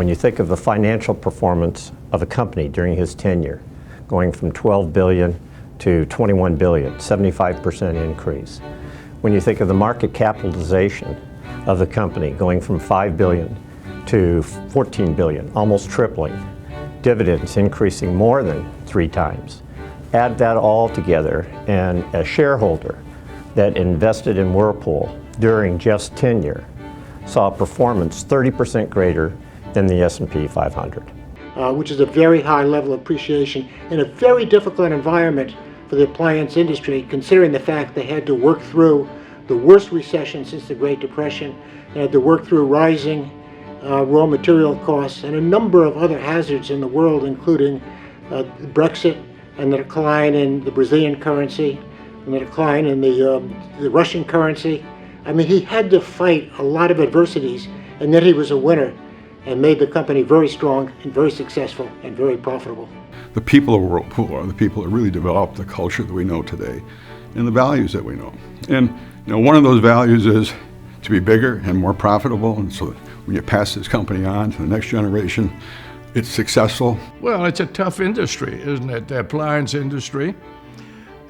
when you think of the financial performance of a company during his tenure, going from 12 billion to 21 billion, 75% increase. When you think of the market capitalization of the company, going from 5 billion to 14 billion, almost tripling. Dividends increasing more than 3 times. Add that all together, and a shareholder that invested in Whirlpool during Jeff's tenure saw a performance 30% greater than the S&P 500. Which is a very high level of appreciation in a very difficult environment for the appliance industry, considering the fact they had to work through the worst recession since the Great Depression. They had to work through rising raw material costs and a number of other hazards in the world, including Brexit and the decline in the Brazilian currency and the decline in the Russian currency. I mean, he had to fight a lot of adversities, and yet he was a winner and made the company very strong and very successful and very profitable. The people of Whirlpool are the people that really developed the culture that we know today and the values that we know. And one of those values is to be bigger and more profitable, and so that when you pass this company on to the next generation, it's successful. Well, it's a tough industry, isn't it? The appliance industry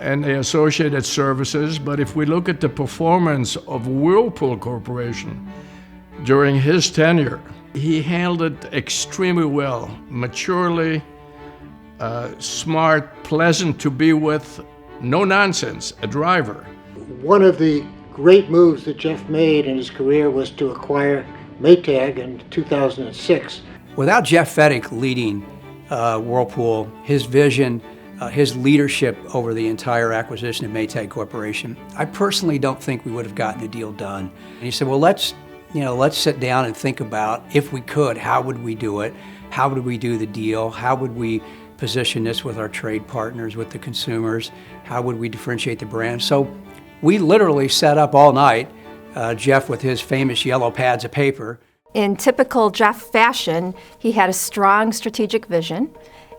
and the associated services. But if we look at the performance of Whirlpool Corporation during his tenure, he handled it extremely well, maturely, smart, pleasant to be with, no nonsense, a driver. One of the great moves that Jeff made in his career was to acquire Maytag in 2006. Without Jeff Fettig leading Whirlpool, his vision, his leadership over the entire acquisition of Maytag Corporation, I personally don't think we would have gotten the deal done. And he said, well, let's sit down and think about, if we could, how would we do it? How would we do the deal? How would we position this with our trade partners, with the consumers? How would we differentiate the brand? So we literally sat up all night, Jeff with his famous yellow pads of paper. In typical Jeff fashion, he had a strong strategic vision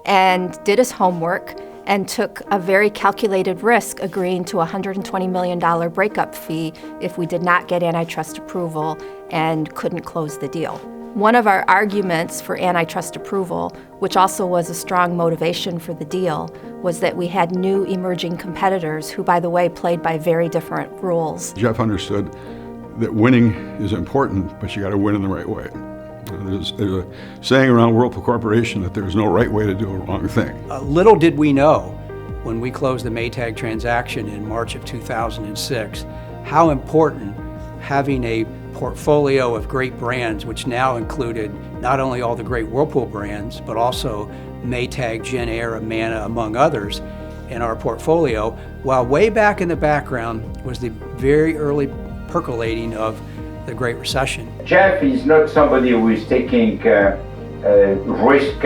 and did his homework and took a very calculated risk, agreeing to a $120 million breakup fee if we did not get antitrust approval and couldn't close the deal. One of our arguments for antitrust approval, which also was a strong motivation for the deal, was that we had new emerging competitors who, by the way, played by very different rules. Jeff understood that winning is important, but you got to win in the right way. There's a saying around Whirlpool Corporation that there's no right way to do a wrong thing. Little did we know when we closed the Maytag transaction in March of 2006 how important having a portfolio of great brands, which now included not only all the great Whirlpool brands, but also Maytag, Gen Air, Amana, among others, in our portfolio, while way back in the background was the very early percolating of the Great Recession. Jeff is not somebody who is taking risk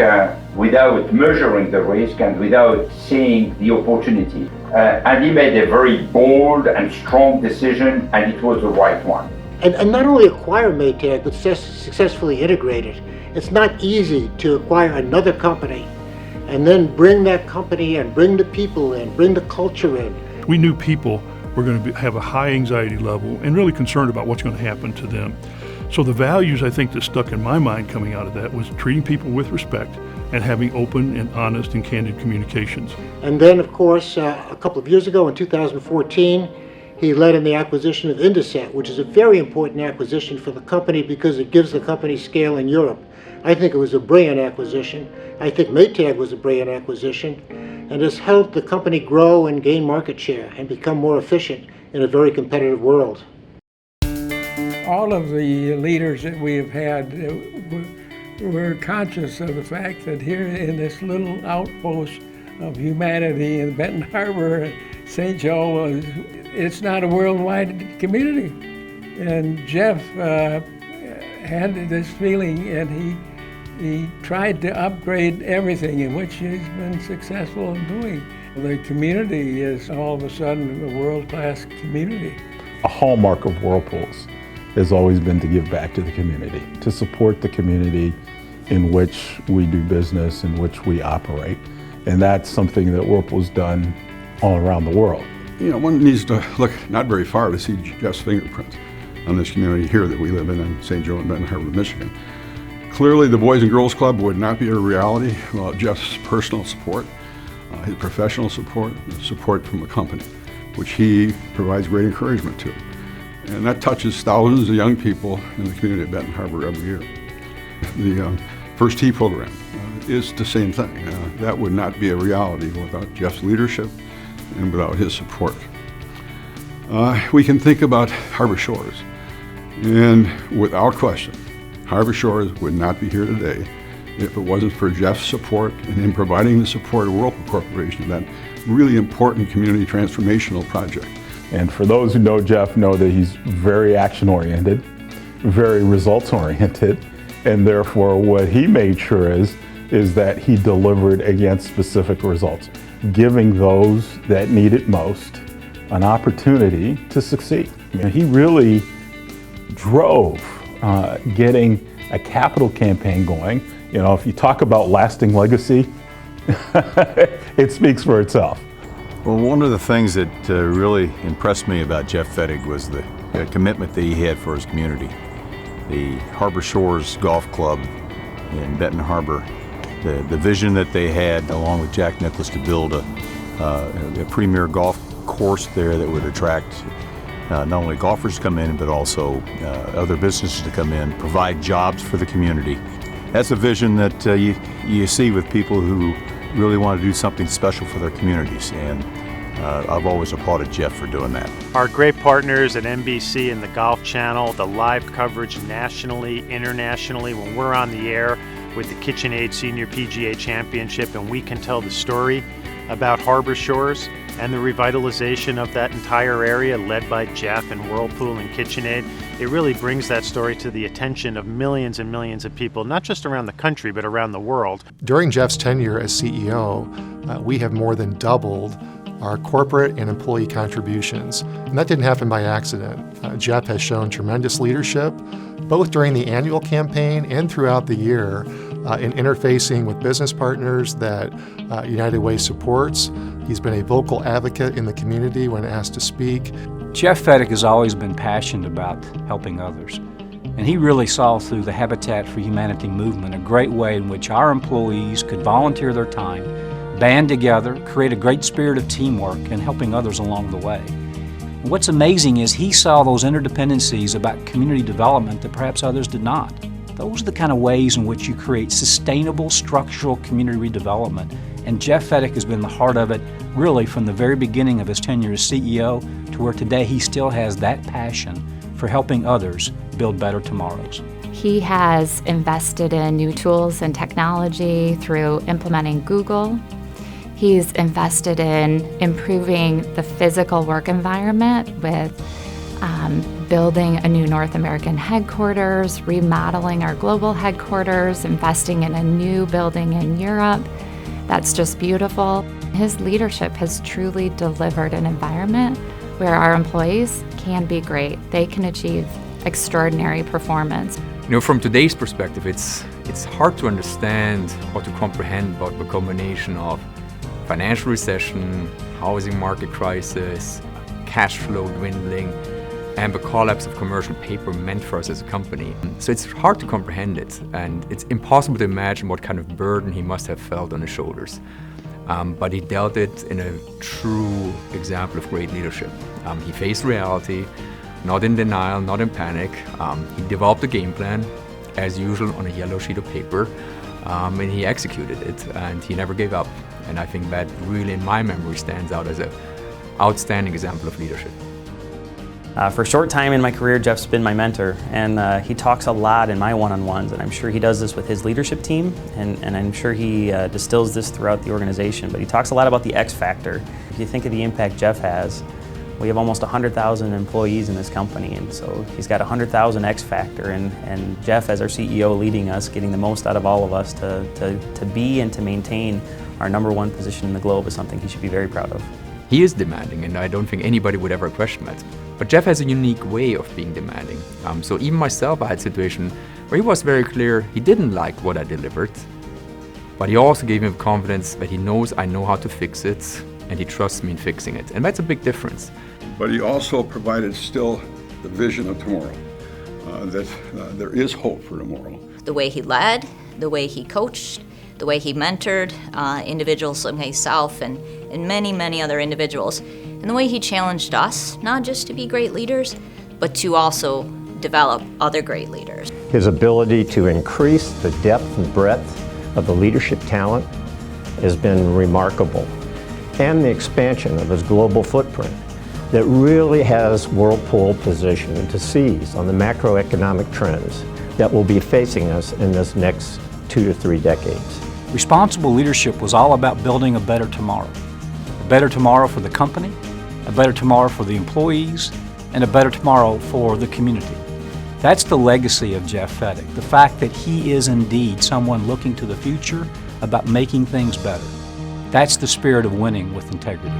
without measuring the risk and without seeing the opportunity. And he made a very bold and strong decision, and it was the right one. And not only acquire Maytag, but successfully integrate it. It's not easy to acquire another company and then bring that company and bring the people in, bring the culture in. We knew people were going to have a high anxiety level and really concerned about what's going to happen to them. So the values I think that stuck in my mind coming out of that was treating people with respect and having open and honest and candid communications. And then, of course, a couple of years ago in 2014, he led in the acquisition of Indeset, which is a very important acquisition for the company because it gives the company scale in Europe. I think it was a brilliant acquisition. I think Maytag was a brilliant acquisition, and has helped the company grow and gain market share and become more efficient in a very competitive world. All of the leaders that we have had were conscious of the fact that here in this little outpost of humanity in Benton Harbor, St. Joe, it's not a worldwide community. And Jeff had this feeling, and he tried to upgrade everything, in which he's been successful in doing. The community is all of a sudden a world-class community. A hallmark of Whirlpool's has always been to give back to the community, to support the community in which we do business, in which we operate. And that's something that Whirlpool's done all around the world. One needs to look not very far to see Jeff's fingerprints on this community here that we live in St. Joe and Benton Harbor, Michigan. Clearly, the Boys and Girls Club would not be a reality without Jeff's personal support, his professional support, and support from the company, which he provides great encouragement to. And that touches thousands of young people in the community of Benton Harbor every year. The First Tee program is the same thing. That would not be a reality without Jeff's leadership and without his support. We can think about Harbor Shores, and without question, Harbor Shores would not be here today if it wasn't for Jeff's support and in providing the support of Whirlpool Corporation, that really important community transformational project. And for those who know Jeff, know that he's very action-oriented, very results-oriented, and therefore what he made sure is that he delivered against specific results, giving those that need it most an opportunity to succeed. He really drove getting a capital campaign going. You know, if you talk about lasting legacy, it speaks for itself. Well, one of the things that really impressed me about Jeff Fettig was the commitment that he had for his community. The Harbor Shores Golf Club in Benton Harbor, the vision that they had along with Jack Nicklaus to build a premier golf course there that would attract not only golfers to come in, but also other businesses to come in, provide jobs for the community. That's a vision that you see with people who really want to do something special for their communities, and I've always applauded Jeff for doing that. Our great partners at NBC and the Golf Channel, the live coverage nationally, internationally, when we're on the air with the KitchenAid Senior PGA Championship and we can tell the story about Harbor Shores and the revitalization of that entire area led by Jeff and Whirlpool and KitchenAid, it really brings that story to the attention of millions and millions of people, not just around the country, but around the world. During Jeff's tenure as CEO, we have more than doubled our corporate and employee contributions. And that didn't happen by accident. Jeff has shown tremendous leadership, both during the annual campaign and throughout the year, in interfacing with business partners that United Way supports. He's been a vocal advocate in the community when asked to speak. Jeff Fettig has always been passionate about helping others. And he really saw through the Habitat for Humanity movement a great way in which our employees could volunteer their time, band together, create a great spirit of teamwork and helping others along the way. And what's amazing is he saw those interdependencies about community development that perhaps others did not. Those are the kind of ways in which you create sustainable structural community redevelopment. And Jeff Fettig has been the heart of it really from the very beginning of his tenure as CEO to where today he still has that passion for helping others build better tomorrows. He has invested in new tools and technology through implementing Google. He's invested in improving the physical work environment with building a new North American headquarters, remodeling our global headquarters, investing in a new building in Europe. That's just beautiful. His leadership has truly delivered an environment where our employees can be great. They can achieve extraordinary performance. You know, from today's perspective, it's hard to understand or to comprehend about the combination of financial recession, housing market crisis, cash flow dwindling, and the collapse of commercial paper meant for us as a company. So it's hard to comprehend it, and it's impossible to imagine what kind of burden he must have felt on his shoulders. But he dealt it in a true example of great leadership. He faced reality, not in denial, not in panic. He developed a game plan, as usual, on a yellow sheet of paper, and he executed it, and he never gave up. And I think that really, in my memory, stands out as an outstanding example of leadership. For a short time in my career, Jeff's been my mentor, and he talks a lot in my one-on-ones, and I'm sure he does this with his leadership team, and I'm sure he distills this throughout the organization, but he talks a lot about the X factor. If you think of the impact Jeff has, we have almost 100,000 employees in this company, and so he's got 100,000 X factor, and Jeff, as our CEO, leading us, getting the most out of all of us to be and to maintain our #1 position in the globe is something he should be very proud of. He is demanding, and I don't think anybody would ever question that. But Jeff has a unique way of being demanding. So even myself, I had a situation where he was very clear he didn't like what I delivered, but he also gave me confidence that he knows I know how to fix it, and he trusts me in fixing it. And that's a big difference. But he also provided still the vision of tomorrow, that there is hope for tomorrow. the way he led, the way he coached, the way he mentored individuals like myself and many, many other individuals, and the way he challenged us, not just to be great leaders, but to also develop other great leaders. His ability to increase the depth and breadth of the leadership talent has been remarkable, and the expansion of his global footprint that really has Whirlpool positioned to seize on the macroeconomic trends that will be facing us in this next 2 to 3 decades. Responsible leadership was all about building a better tomorrow. A better tomorrow for the company, a better tomorrow for the employees, and a better tomorrow for the community. That's the legacy of Jeff Fettig, the fact that he is indeed someone looking to the future about making things better. That's the spirit of winning with integrity.